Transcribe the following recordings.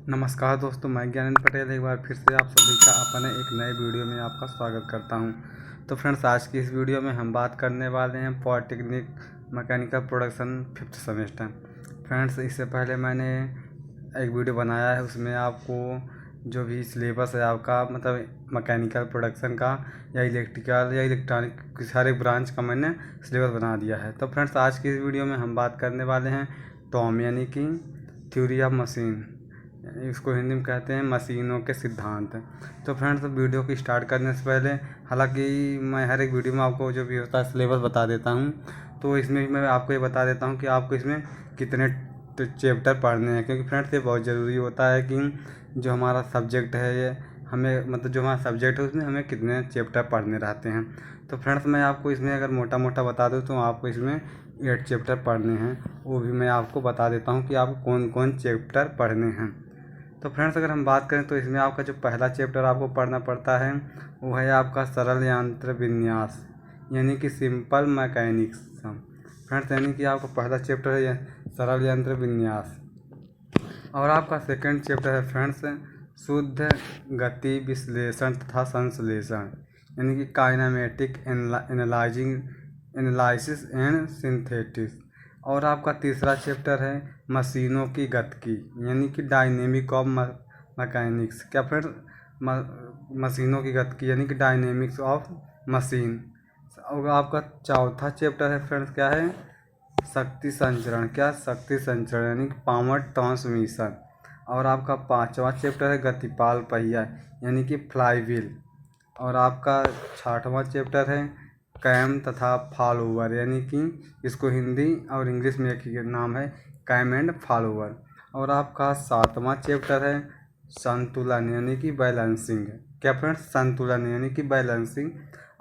नमस्कार दोस्तों, मैं ज्ञानंद पटेल एक बार फिर से आप सभी का अपने एक नए वीडियो में आपका स्वागत करता हूं। तो फ्रेंड्स, आज की इस वीडियो में हम बात करने वाले हैं polytechnic mechanical production 5th semester. Friends, इससे पहले मैंने एक वीडियो बनाया है, उसमें आपको जो भी सिलेबस है आपका मतलब मैकेनिकल प्रोडक्शन का या इलेक्ट्रिकल या इलेक्ट्रॉनिक हर एक ब्रांच का मैंने सिलेबस बना दिया है। तो फ्रेंड्स, आज की इस वीडियो में हम बात करने वाले हैं टॉम यानी कि थ्योरी ऑफ मशीन, इसको हिंदी में कहते हैं मशीनों के सिद्धांत। तो फ्रेंड्स, वीडियो को स्टार्ट करने से पहले, हालांकि मैं हर एक वीडियो में आपको जो भी होता है सिलेबस बता देता हूं, तो इसमें भी मैं आपको ये बता देता हूं कि आपको इसमें कितने चैप्टर पढ़ने हैं, क्योंकि फ्रेंड्स ये बहुत ज़रूरी होता है कि जो हमारा सब्जेक्ट है ये हमें मतलब जो हमारा सब्जेक्ट है उसमें हमें कितने चैप्टर पढ़ने रहते हैं। तो फ्रेंड्स, मैं आपको इसमें अगर मोटा मोटा बता दूँ तो आपको इसमें 8 चैप्टर पढ़ने हैं, वो भी मैं आपको बता देता हूँ कि आपको कौन कौन चैप्टर पढ़ने हैं। तो फ्रेंड्स, अगर हम बात करें तो इसमें आपका जो पहला चैप्टर आपको पढ़ना पड़ता है वो है आपका सरल यंत्र विन्यास यानी कि सिंपल मैकेनिक्स। फ्रेंड्स, यानी कि आपका पहला चैप्टर है सरल यंत्र विन्यास, और आपका सेकंड चैप्टर है फ्रेंड्स शुद्ध गति विश्लेषण तथा संश्लेषण यानी कि काइनेमेटिक एनालिसिस एंड सिंथेसिस। और आपका तीसरा चैप्टर है मशीनों की गतिकी यानी कि डायनेमिक ऑफ मैकेनिक्स। क्या फ्रेंड्स, मशीनों की गतिकी यानी कि डायनेमिक्स ऑफ मशीन। और आपका चौथा चैप्टर है फ्रेंड्स क्या है, शक्ति संचरण। क्या शक्ति संचरण यानी कि पावर ट्रांसमिशन। और आपका पांचवा चैप्टर है गतिपाल पहिया यानी कि फ्लाई व्हील। और आपका छठवां चैप्टर है कैम तथा फॉलोवर यानी कि इसको हिंदी और इंग्लिश में एक ही नाम है, कैम एंड फॉलोवर। और आपका सातवां चैप्टर है संतुलन यानी कि बैलेंसिंग। क्या फ्रेंड्स, संतुलन यानी कि बैलेंसिंग।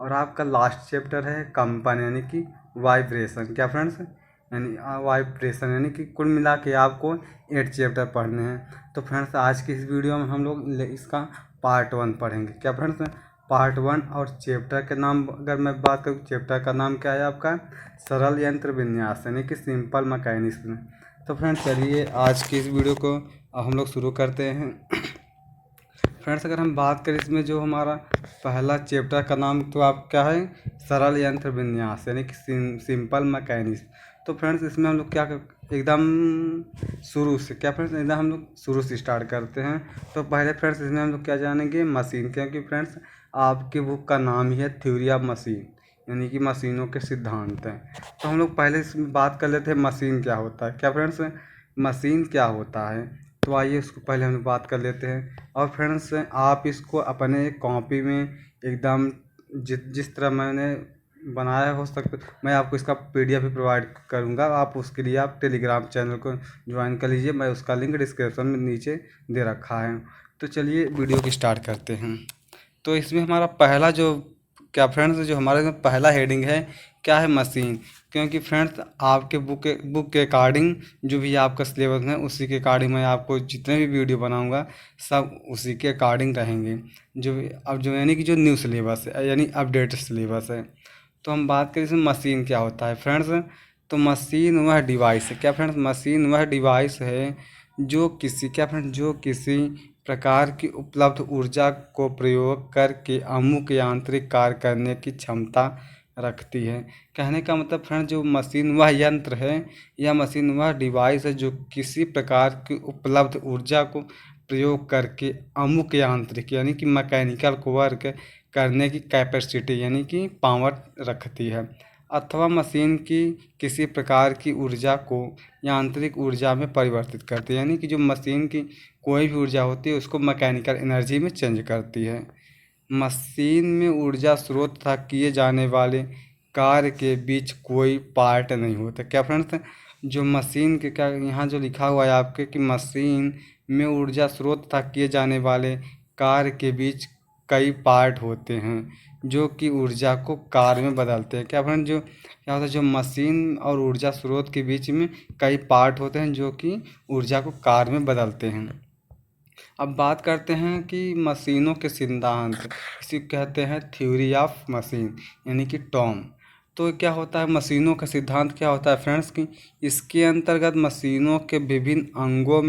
और आपका लास्ट चैप्टर है कंपन यानी कि वाइब्रेशन। क्या फ्रेंड्स, यानी वाइब्रेशन यानी कि कुल मिला के आपको 8 चैप्टर पढ़ने हैं। तो फ्रेंड्स, आज की इस वीडियो में हम लोग इसका पार्ट 1 पढ़ेंगे। क्या फ्रेंड्स, पार्ट 1। और चैप्टर के नाम अगर मैं बात करूँ, चैप्टर का नाम क्या है आपका, सरल यंत्र विन्यास यानी कि सिंपल मैकेनिज्म। तो फ्रेंड्स, चलिए आज की इस वीडियो को हम लोग शुरू करते हैं। फ्रेंड्स, अगर हम बात करें इसमें जो हमारा पहला चैप्टर का नाम तो आप क्या है, सरल यंत्र विन्यास यानी कि सिंपल मैकेनिज्म। तो फ्रेंड्स, इसमें हम लोग क्या एकदम शुरू से क्या फ्रेंड्स एकदम हम लोग शुरू से स्टार्ट करते हैं। तो पहले फ्रेंड्स इसमें हम लोग क्या जानेंगे, मशीन। क्योंकि फ्रेंड्स आपकी बुक का नाम ही है थ्योरी ऑफ मशीन यानी कि मशीनों के सिद्धांत हैं। तो हम लोग पहले इसमें बात कर लेते हैं मशीन क्या होता है। क्या फ्रेंड्स, मशीन क्या होता है, तो आइए इसको पहले हम बात कर लेते हैं। और फ्रेंड्स, आप इसको अपने कॉपी में एकदम जिस तरह मैंने बनाया हो सकता, मैं आपको इसका PDF भी प्रोवाइड करूंगा। आप उसके लिए आप टेलीग्राम चैनल को ज्वाइन कर लीजिए, मैं उसका लिंक डिस्क्रिप्शन में नीचे दे रखा है। तो चलिए वीडियो की स्टार्ट करते हैं। तो इसमें हमारा पहला जो क्या फ्रेंड्स, जो हमारे में पहला हेडिंग है क्या है, मशीन। क्योंकि फ्रेंड्स आपके बुक के अकॉर्डिंग जो भी आपका सिलेबस है उसी के अकॉर्डिंग मैं आपको जितने भी वीडियो बनाऊंगा सब उसी के अकॉर्डिंग रहेंगे। जो यानी कि जो न्यू सिलेबस है यानी अपडेट सिलेबस है। तो हम बात करें इसमें मशीन क्या होता है फ्रेंड्स, तो मशीन वह डिवाइस है। क्या फ्रेंड्स, मशीन वह डिवाइस है जो किसी क्या फ्रेंड्स जो किसी प्रकार की उपलब्ध ऊर्जा को प्रयोग करके अमुक यांत्रिक कार्य करने की क्षमता रखती है। कहने का मतलब फ्रेंड्स, जो मशीन वह यंत्र है या मशीन वह डिवाइस है जो किसी प्रकार की उपलब्ध ऊर्जा को प्रयोग करके अमुक यांत्रिक यानी कि मैकेनिकल को वर्क करने की कैपेसिटी यानी कि पावर रखती है, अथवा मशीन की किसी प्रकार की ऊर्जा को यांत्रिक ऊर्जा में परिवर्तित करती है। यानी कि जो मशीन की कोई भी ऊर्जा होती है उसको मैकेनिकल एनर्जी में चेंज करती है। मशीन में ऊर्जा स्रोत तथा किए जाने वाले कार्य के बीच कोई पार्ट नहीं होता। क्या फ्रेंड्स, जो मशीन के क्या यहाँ जो लिखा हुआ है आपके कि मशीन में ऊर्जा स्रोत तथा किए जाने वाले कार्य के बीच कई पार्ट होते हैं जो कि ऊर्जा को कार्य में बदलते हैं। क्या फ्रेंड, जो क्या होता है, जो मशीन और ऊर्जा स्रोत के बीच में कई पार्ट होते हैं जो कि ऊर्जा को कार्य में बदलते हैं। अब बात करते हैं कि मशीनों के सिद्धांत, इसी कहते हैं थ्योरी ऑफ मशीन यानी कि टॉम। तो क्या होता है मशीनों का सिद्धांत, क्या होता है फ्रेंड्स कि इसके अंतर्गत मशीनों के विभिन्न अंगों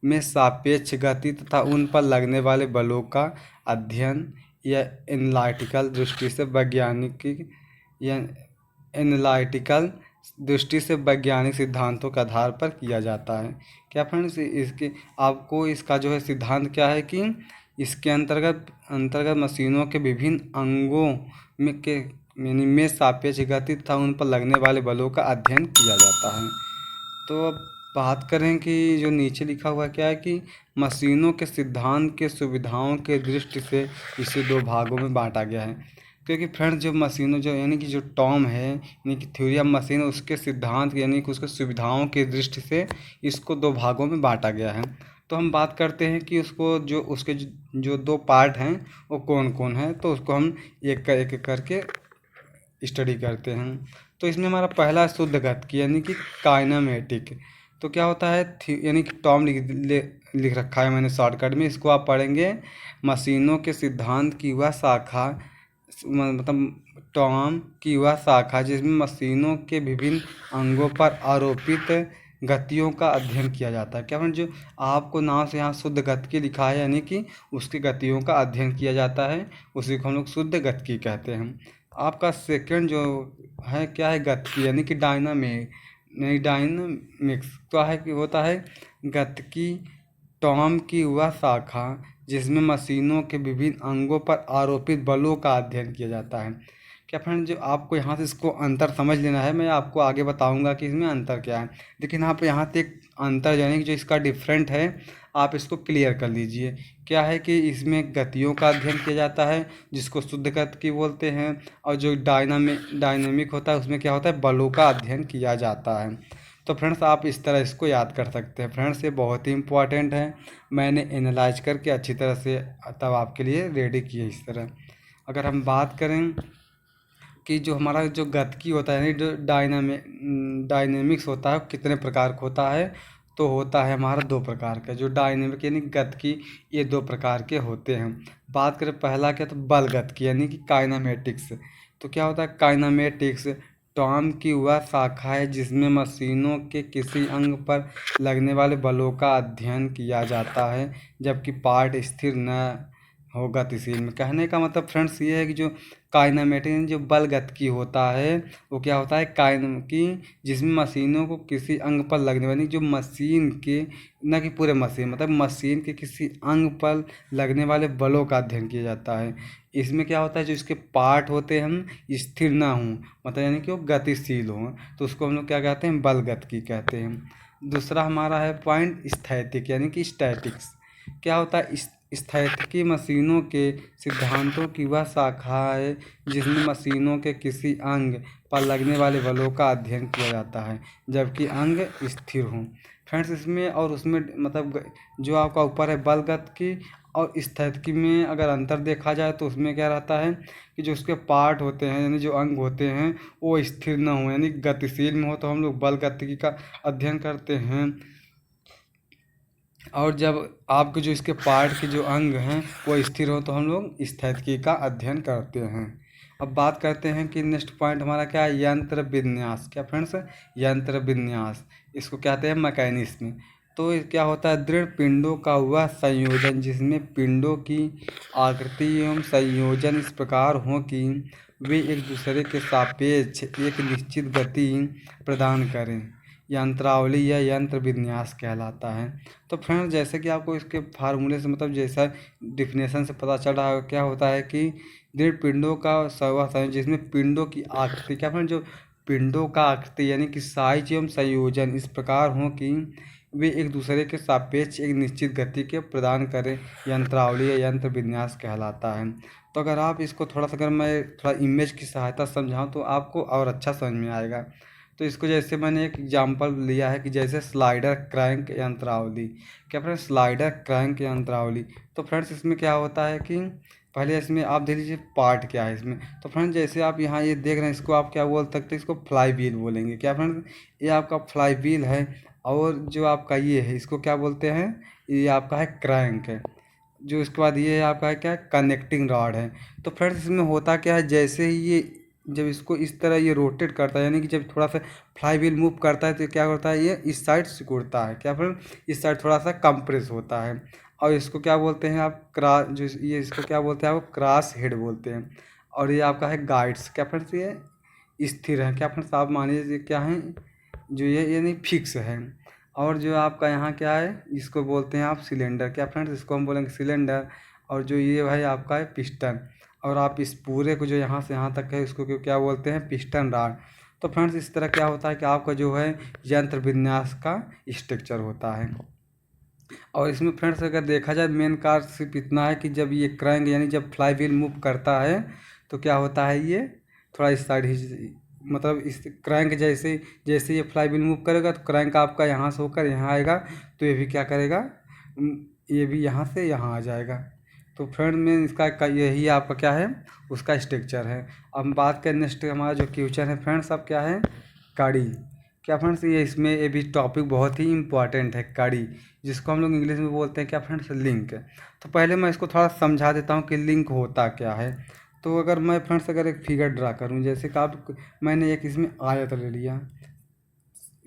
में सापेक्ष गति तथा उन पर लगने वाले बलों का अध्ययन या एनालिटिकल दृष्टि से वैज्ञानिक सिद्धांतों के आधार पर किया जाता है। क्या फ्रेंड्स, इसके आपको इसका जो है सिद्धांत क्या है कि इसके अंतर्गत मशीनों के विभिन्न अंगों में सापेक्ष गति तथा उन पर लगने वाले बलों का अध्ययन किया जाता है। तो अब बात करें कि जो नीचे लिखा हुआ क्या है कि मशीनों के सिद्धांत के सुविधाओं के दृष्टि से इसे दो भागों में बांटा गया है। क्योंकि फ्रेंड्स, जो मशीनों जो यानी कि जो टॉम है यानी कि थ्योरी ऑफ मशीन, उसके सिद्धांत यानी कि उसके सुविधाओं की दृष्टि से इसको दो भागों में बांटा गया है। तो हम बात करते हैं कि उसको जो उसके जो दो पार्ट हैं वो कौन कौन है, तो उसको हम एक करके स्टडी करते हैं। तो इसमें हमारा पहला शुद्ध गतिकी यानी कि काइनेमेटिक। तो क्या होता है यानी कि टॉम लिख रखा है मैंने शॉर्टकट में, इसको आप पढ़ेंगे मशीनों के सिद्धांत की वह शाखा, मतलब टॉम की वह शाखा जिसमें मशीनों के विभिन्न अंगों पर आरोपित गतियों का अध्ययन किया जाता है। क्या मतलब जो आपको नाम से यहाँ शुद्ध गतिकी लिखा है यानी कि उसकी गतियों का अध्ययन किया जाता है, उसी को हम लोग शुद्ध गतिकी कहते हैं। आपका सेकंड जो है क्या है गतिकी यानी कि डायनामिक्स। तो है कि होता है गतिकी टॉम की वह शाखा जिसमें मशीनों के विभिन्न अंगों पर आरोपित बलों का अध्ययन किया जाता है। क्या फ्रेंड, जो आपको यहाँ से इसको अंतर समझ लेना है, मैं आपको आगे बताऊंगा कि इसमें अंतर क्या है, लेकिन यहाँ पे एक अंतर यानी कि जो इसका डिफरेंट है आप इसको क्लियर कर लीजिए। क्या है कि इसमें गतियों का अध्ययन किया जाता है जिसको शुद्ध गतिकी बोलते हैं, और जो डायनामिक होता है उसमें क्या होता है बलों का अध्ययन किया जाता है। तो फ्रेंड्स, आप इस तरह इसको याद कर सकते हैं। फ्रेंड्स, ये बहुत ही इंपॉर्टेंट है, मैंने एनालाइज करके अच्छी तरह से तब आपके लिए रेडी किए इस तरह। अगर हम बात करें कि जो हमारा जो गतिकी होता है यानी जो डायनेमिक्स होता है कितने प्रकार का होता है, तो होता है हमारा दो प्रकार का। जो डायनेमिक यानी गतिकी, ये दो प्रकार के होते हैं। बात करें पहला क्या, तो बल गतिकी यानी कि काइनेमेटिक्स। तो क्या होता है काइनेमेटिक्स, टॉम की वह शाखा है जिसमें मशीनों के किसी अंग पर लगने वाले बलों का अध्ययन किया जाता है जबकि पार्ट स्थिर न हो गतिशील में। कहने का मतलब फ्रेंड्स ये है कि जो काइनेमेटिक जो बल गतिकी होता है वो क्या होता है की जिसमें मशीनों को किसी अंग पर लगने वाली जो मशीन के न कि पूरे मशीन मतलब मशीन के किसी अंग पर लगने वाले बलों का अध्ययन किया जाता है। इसमें क्या होता है जो इसके पार्ट होते हैं हम स्थिर ना हों, मतलब यानी कि वो गतिशील हों, तो उसको हम लोग क्या कहते हैं बल गतिकी कहते हैं। दूसरा हमारा है पॉइंट स्थैतिक यानी कि स्टैटिक्स। क्या होता है स्थैतिकी मशीनों के सिद्धांतों की वह शाखा है जिसमें मशीनों के किसी अंग पर लगने वाले बलों का अध्ययन किया जाता है जबकि अंग स्थिर हों। फ्रेंड्स, इसमें और उसमें मतलब जो आपका ऊपर है बल गतिकी और स्थैतिकी में अगर अंतर देखा जाए तो उसमें क्या रहता है कि जो उसके पार्ट होते हैं यानी जो अंग होते हैं वो स्थिर ना हो यानी गतिशील में हो तो हम लोग बल गतिकी का अध्ययन करते हैं, और जब आपके जो इसके पार्ट के जो अंग हैं वो स्थिर हो तो हम लोग स्थैतिकी का अध्ययन करते हैं। अब बात करते हैं कि नेक्स्ट पॉइंट हमारा क्या है यंत्र विन्यास। क्या फ्रेंड्स, यंत्र विन्यास इसको कहते हैं मैकेनिज्म। तो क्या होता है दृढ़ पिंडों का वह संयोजन जिसमें पिंडों की आकृति एवं संयोजन इस प्रकार हो कि वे एक दूसरे के सापेक्ष एक निश्चित गति प्रदान करें, यंत्रावली या यंत्र विन्यास कहलाता है। तो फ्रेंड्स, जैसे कि आपको इसके फार्मूले से मतलब जैसा डिफिनेशन से पता चल रहा है क्या होता है कि दृढ़ पिंडों का वह संयोजन जिसमें पिंडों की आकृति क्या फ्रेंड जो पिंडों का आकृति यानी कि साइज एवं संयोजन इस प्रकार हो कि वे एक दूसरे के सापेक्ष एक निश्चित गति के प्रदान करें, यंत्रावली या यंत्र विन्यास कहलाता है। तो अगर आप इसको थोड़ा सा अगर मैं थोड़ा इमेज की सहायता समझाऊँ तो आपको और अच्छा समझ में आएगा। तो इसको जैसे मैंने एक एग्जांपल लिया है कि जैसे स्लाइडर क्रैंक यंत्रावली। क्या फ्रेंड्स, स्लाइडर क्रैंक यंत्रावली। तो फ्रेंड्स, इसमें क्या होता है कि पहले इसमें आप देख लीजिए पार्ट क्या है इसमें। तो फ्रेंड्स, जैसे आप यहाँ ये देख रहे हैं इसको आप क्या बोल सकते हैं, इसको फ्लाई व्हील बोलेंगे। क्या फ्रेंड्स, ये आपका फ्लाई व्हील है, और जो आपका ये है इसको क्या बोलते हैं, ये आपका है क्रैंक है। जो इसके बाद ये आपका है क्या कनेक्टिंग रॉड है। तो फ्रेंड्स, इसमें होता क्या है जैसे ही ये जब इसको इस तरह ये रोटेट करता है, यानी कि जब थोड़ा सा फ्लाई व्हील मूव करता है तो क्या होता है, ये इस साइड सिकुड़ता है, क्या फ्रेंड, इस साइड थोड़ा सा कंप्रेस होता है। और इसको क्या बोलते हैं आप, क्रास, जो ये इसको क्या बोलते हैं आप, क्रॉस हेड बोलते हैं। और ये आपका है गाइड्स, क्या फ्रेंड्स, ये स्थिर है, क्या फ्रेंड्स, आप मानिए क्या है, जो ये नहीं फिक्स है। और जो आपका यहाँ क्या है, इसको बोलते हैं आप सिलेंडर, क्या फ्रेंड्स, इसको हम बोलेंगे सिलेंडर। और जो ये भाई आपका है पिस्टन। और आप इस पूरे को जो यहाँ से यहाँ तक है इसको क्या बोलते हैं, पिस्टन रॉड। तो फ्रेंड्स इस तरह क्या होता है कि आपका जो है यंत्र विन्यास का स्ट्रक्चर होता है। और इसमें फ्रेंड्स अगर देखा जाए मेन कार्य सिर्फ इतना है कि जब ये क्रैंक यानी जब फ्लाई व्हील मूव करता है तो क्या होता है, ये थोड़ा इस साइड ही, मतलब इस क्रैंक जैसे जैसे ये फ्लाई व्हील मूव करेगा तो क्रैंक आपका यहाँ से होकर यहाँ आएगा, तो ये भी क्या करेगा, ये भी यहाँ से यहाँ आ जाएगा। तो फ्रेंड में इसका यही आपका क्या है, उसका स्ट्रक्चर है। अब हम बात करें नेक्स्ट हमारा जो क्वेश्चन है फ्रेंड्स, अब क्या है, कड़ी, क्या फ्रेंड्स, ये इसमें ये भी टॉपिक बहुत ही इम्पॉर्टेंट है, कड़ी, जिसको हम लोग इंग्लिश में बोलते हैं क्या फ्रेंड्स, लिंक। तो पहले मैं इसको थोड़ा समझा देता हूँ कि लिंक होता क्या है। तो अगर मैं फ्रेंड्स अगर एक फिगर ड्रा करूँ, जैसे कि आप, मैंने एक इसमें आयत ले लिया,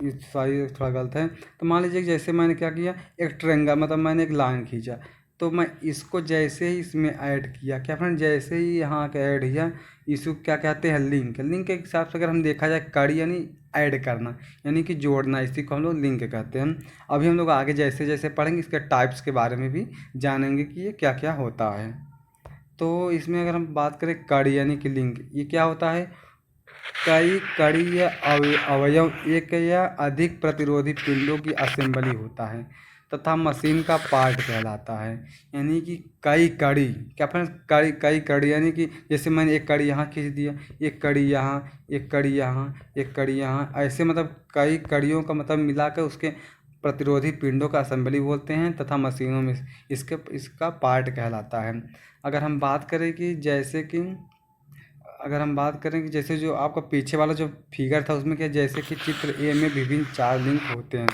ये सॉरी थोड़ा गलत है। तो मान लीजिए जैसे मैंने क्या किया, एक ट्रेंगल, मतलब मैंने एक लाइन खींचा, तो मैं इसको जैसे ही इसमें ऐड किया, क्या फ्रेंड, जैसे ही यहाँ का ऐड किया, इसको क्या कहते हैं, लिंक। लिंक के हिसाब से अगर हम देखा जाए, कड़ी यानी ऐड करना, यानी कि जोड़ना, इसी को हम लोग लिंक कहते हैं। अभी हम लोग आगे जैसे जैसे पढ़ेंगे इसके टाइप्स के बारे में भी जानेंगे कि ये क्या क्या होता है। तो इसमें अगर हम बात करें कड़ी यानी कि लिंक, ये क्या होता है, कई कड़ी या अवयव एक या अधिक प्रतिरोधी पिंडों की असेंबली होता है तथा मशीन का पार्ट कहलाता है। यानी कि कई कड़ी, क्या फ्रेंड्स, कई कड़ी यानी कि जैसे मैंने एक कड़ी यहाँ खींच दिया, एक कड़ी यहाँ, एक कड़ी यहाँ, एक कड़ी यहाँ, ऐसे मतलब कई कड़ियों का मतलब मिलाकर उसके प्रतिरोधी पिंडों का असेंबली बोलते हैं तथा मशीनों में इसका पार्ट कहलाता है। अगर हम बात करें कि जैसे कि अगर हम बात करें कि जैसे जो आपका पीछे वाला जो फिगर था उसमें क्या, जैसे कि चित्र ए में विभिन्न 4 लिंक होते हैं।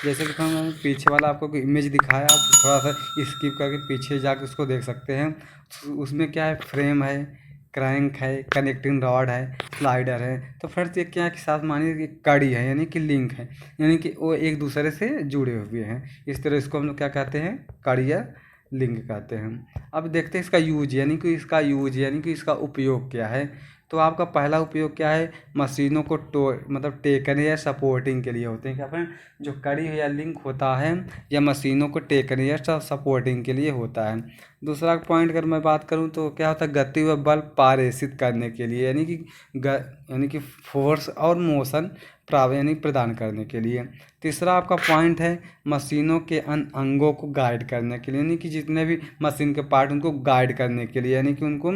जैसे कि हम पीछे वाला आपको कोई इमेज दिखाया, आप थोड़ा सा स्किप करके पीछे जाकर उसको देख सकते हैं। उसमें क्या है, फ्रेम है, क्रैंक है, कनेक्टिंग रॉड है, स्लाइडर है। तो फ्रेंड्स ये क्या के साथ मानिए कि कड़ी है, यानी कि लिंक है, यानी कि वो एक दूसरे से जुड़े हुए हैं। इस तरह इसको हम लोग क्या कहते हैं, कड़ी या लिंक कहते हैं। अब देखते हैं इसका यूज, यानी कि इसका उपयोग क्या है। तो आपका पहला उपयोग क्या है, मशीनों को मतलब टेकने या सपोर्टिंग के लिए होते हैं, क्या फ्रेंड, जो कड़ी या लिंक होता है या मशीनों को टेकने या सपोर्टिंग के लिए होता है। दूसरा पॉइंट अगर मैं बात करूं तो क्या होता है, गति व बल पारेषित करने के लिए, यानी कि फोर्स और मोशन यानी प्रदान करने के लिए। तीसरा आपका पॉइंट है मशीनों के अन्य अंगों को गाइड करने के लिए, यानी कि जितने भी मशीन के पार्ट उनको गाइड करने के लिए, यानी कि उनको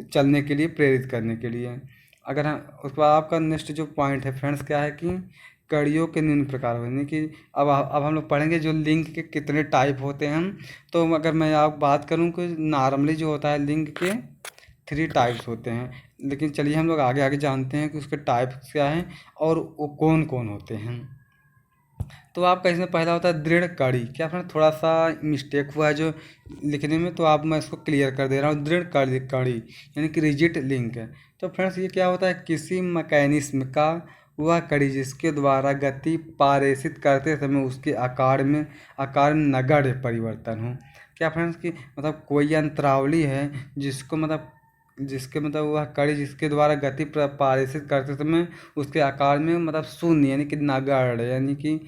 चलने के लिए प्रेरित करने के लिए। अगर हम उसके बाद आपका नेक्स्ट जो पॉइंट है फ्रेंड्स क्या है कि कड़ियों के निम्न प्रकार, यानी कि अब हम लोग पढ़ेंगे जो लिंक के कितने टाइप होते हैं। तो अगर मैं आप बात करूं कि नॉर्मली जो होता है लिंक के 3 टाइप्स होते हैं, लेकिन चलिए हम लोग आगे आगे जानते हैं कि उसके टाइप्स क्या हैं और वो कौन कौन होते हैं। तो आपका इसमें पहला होता है दृढ़ कड़ी, क्या फ्रेंड, थोड़ा सा मिस्टेक हुआ है जो लिखने में, तो आप मैं इसको क्लियर कर दे रहा हूँ। दृढ़ कड़ी यानी कि रिजिड लिंक है। तो फ्रेंड्स ये क्या होता है, किसी मैकेनिज्म का वह कड़ी जिसके द्वारा गति पारेषित करते समय उसके आकार में नगण्य परिवर्तन हो। क्या फ्रेंड्स की मतलब कोई यंत्रावली है जिसके मतलब वह कड़ी जिसके द्वारा गति पारेषित करते समय उसके आकार में मतलब शून्य यानी कि नगण्य, यानी कि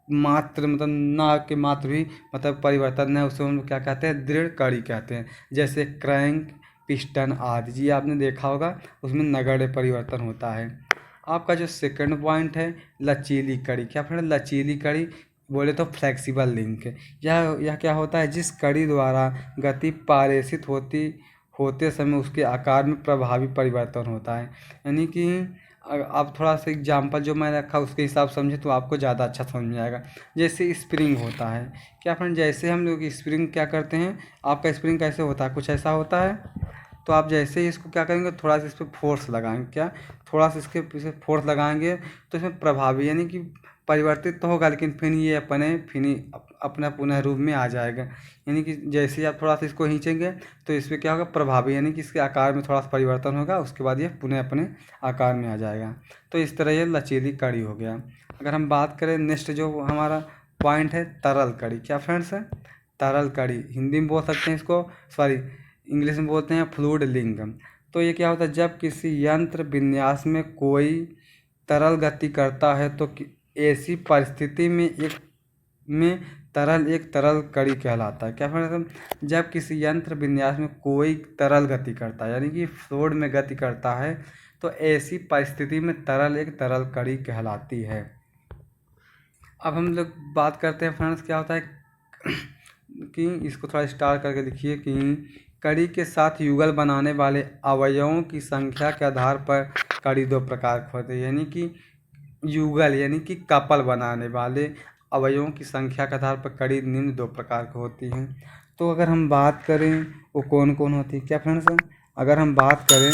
मात्र मतलब ना के मात्र भी मतलब परिवर्तन है, उसे हम क्या कहते हैं, दृढ़ कड़ी कहते हैं। जैसे क्रैंक, पिस्टन आदि, जी आपने देखा होगा उसमें नगण्य परिवर्तन होता है। आपका जो सेकंड पॉइंट है लचीली कड़ी, क्या फ्रेंड, लचीली कड़ी बोले तो फ्लेक्सिबल लिंक है। यह क्या होता है, जिस कड़ी द्वारा गति पारेषित होते समय उसके आकार में प्रभावी परिवर्तन होता है। यानी कि आप थोड़ा सा एग्जाम्पल जो मैं रखा उसके हिसाब से समझे तो आपको ज़्यादा अच्छा समझ में आएगा। जैसे स्प्रिंग होता है, क्या फ्रेंड, जैसे हम लोग स्प्रिंग क्या करते हैं, आपका स्प्रिंग कैसे होता है, कुछ ऐसा होता है। तो आप जैसे ही इसको क्या करेंगे, थोड़ा सा इस पर फोर्स लगाएंगे, क्या थोड़ा सा इसके पीछे फोर्स लगाएंगे तो इसमें प्रभावी यानी कि परिवर्तित तो होगा लेकिन फिर ये अपना पुनः रूप में आ जाएगा। यानी कि जैसे ही आप थोड़ा सा इसको खींचेंगे तो इसमें क्या होगा, प्रभावी, यानी कि इसके आकार में थोड़ा सा परिवर्तन होगा, उसके बाद ये पुनः अपने आकार में आ जाएगा। तो इस तरह ये लचीली कड़ी हो गया। अगर हम बात करें नेक्स्ट जो हमारा पॉइंट है, तरल कड़ी। क्या फ्रेंड्स है? तरल कड़ी, हिंदी में बोल सकते हैं इसको, सॉरी इंग्लिश में बोलते हैं फ्लूइड लिंग। तो ये क्या होता है, जब किसी यंत्र विन्यास में कोई तरल गति करता है तो ऐसी परिस्थिति में एक तरल कड़ी कहलाता है। क्या फ्रेंड्स? जब किसी यंत्र विन्यास में कोई तरल गति करता है, यानी कि फ्लूइड में गति करता है, तो ऐसी परिस्थिति में एक तरल कड़ी कहलाती है। अब हम लोग बात करते हैं फ्रेंड्स, क्या होता है कि इसको थोड़ा स्टार करके लिखिए कि कड़ी के साथ युगल बनाने वाले अवयवों की संख्या के आधार पर कड़ी दो प्रकार के होते हैं। यानी कि युगल यानी कि कपल बनाने वाले अवयवों की संख्या के आधार पर कड़ी निम्न दो प्रकार की होती हैं। तो अगर हम बात करें वो कौन कौन होती है, क्या फ्रेंड्स, अगर हम बात करें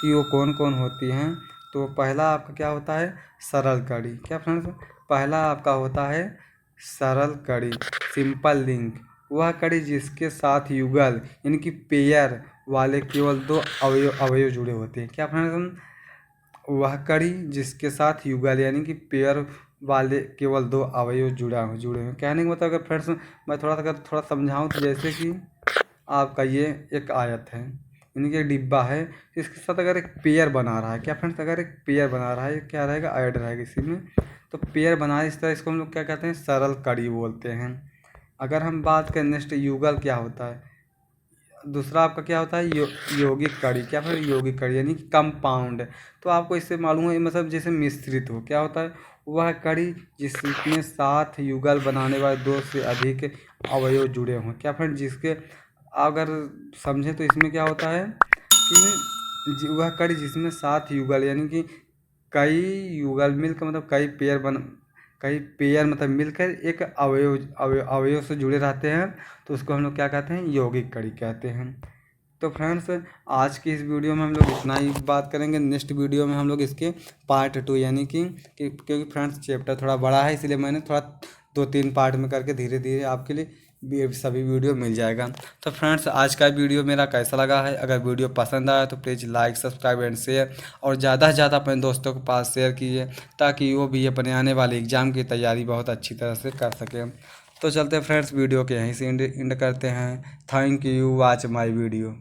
कि वो कौन कौन होती हैं, तो पहला आपका क्या होता है, सरल कड़ी। क्या फ्रेंड्स? पहला आपका होता है सरल कड़ी, सिंपल लिंक, वह कड़ी जिसके साथ युगल यानी कि पेयर वाले केवल दो अवयव जुड़े होते हैं। क्या फ्रेंड्स? वह कड़ी जिसके साथ युगल यानी कि पेयर वाले केवल दो अवयव जुड़े हैं। कहने का मतलब, अगर फ्रेंड्स मैं थोड़ा समझाऊं तो जैसे कि आपका ये एक आयत है, यानी कि एक डिब्बा है, इसके साथ अगर एक पेयर बना रहा है। क्या फ्रेंड्स? अगर एक पेयर बना रहा है, क्या रहेगा, ऐड रहेगा इसी में, तो पेयर बना इस तरह, इसको हम लोग क्या कहते हैं, सरल कड़ी बोलते हैं। अगर हम बात करें नेक्स्ट युगल क्या होता है, दूसरा आपका क्या होता है, यौगिक कड़ी। क्या फिर यौगिक कड़ी यानी कि कंपाउंड। तो आपको इससे मालूम है, मतलब जैसे मिश्रित हो, क्या होता है, वह कड़ी जिसमें साथ युगल बनाने वाले दो से अधिक अवयव जुड़े हों। क्या फ्रेंड? जिसके अगर समझें तो इसमें क्या होता है कि वह कड़ी जिसमें साथ युगल यानी कि कई युगल मिलकर, मतलब कई पेयर मतलब मिलकर एक अवयव से जुड़े रहते हैं, तो उसको हम लोग क्या कहते हैं, यौगिक कड़ी कहते हैं। तो फ्रेंड्स आज की इस वीडियो में हम लोग इतना ही बात करेंगे। नेक्स्ट वीडियो में हम लोग इसके पार्ट 2 यानी कि क्योंकि फ्रेंड्स चैप्टर थोड़ा बड़ा है, इसलिए मैंने थोड़ा 2-3 पार्ट में करके धीरे धीरे आपके लिए सभी वीडियो मिल जाएगा। तो फ्रेंड्स आज का वीडियो मेरा कैसा लगा है, अगर वीडियो पसंद आया तो please like, subscribe and share, और ज़्यादा से ज़्यादा अपने दोस्तों के पास शेयर कीजिए, ताकि वो भी अपने आने वाले एग्ज़ाम की तैयारी बहुत अच्छी तरह से कर सकें। तो चलते फ्रेंड्स वीडियो के यहीं से एंड करते हैं। Thank you, watch my video.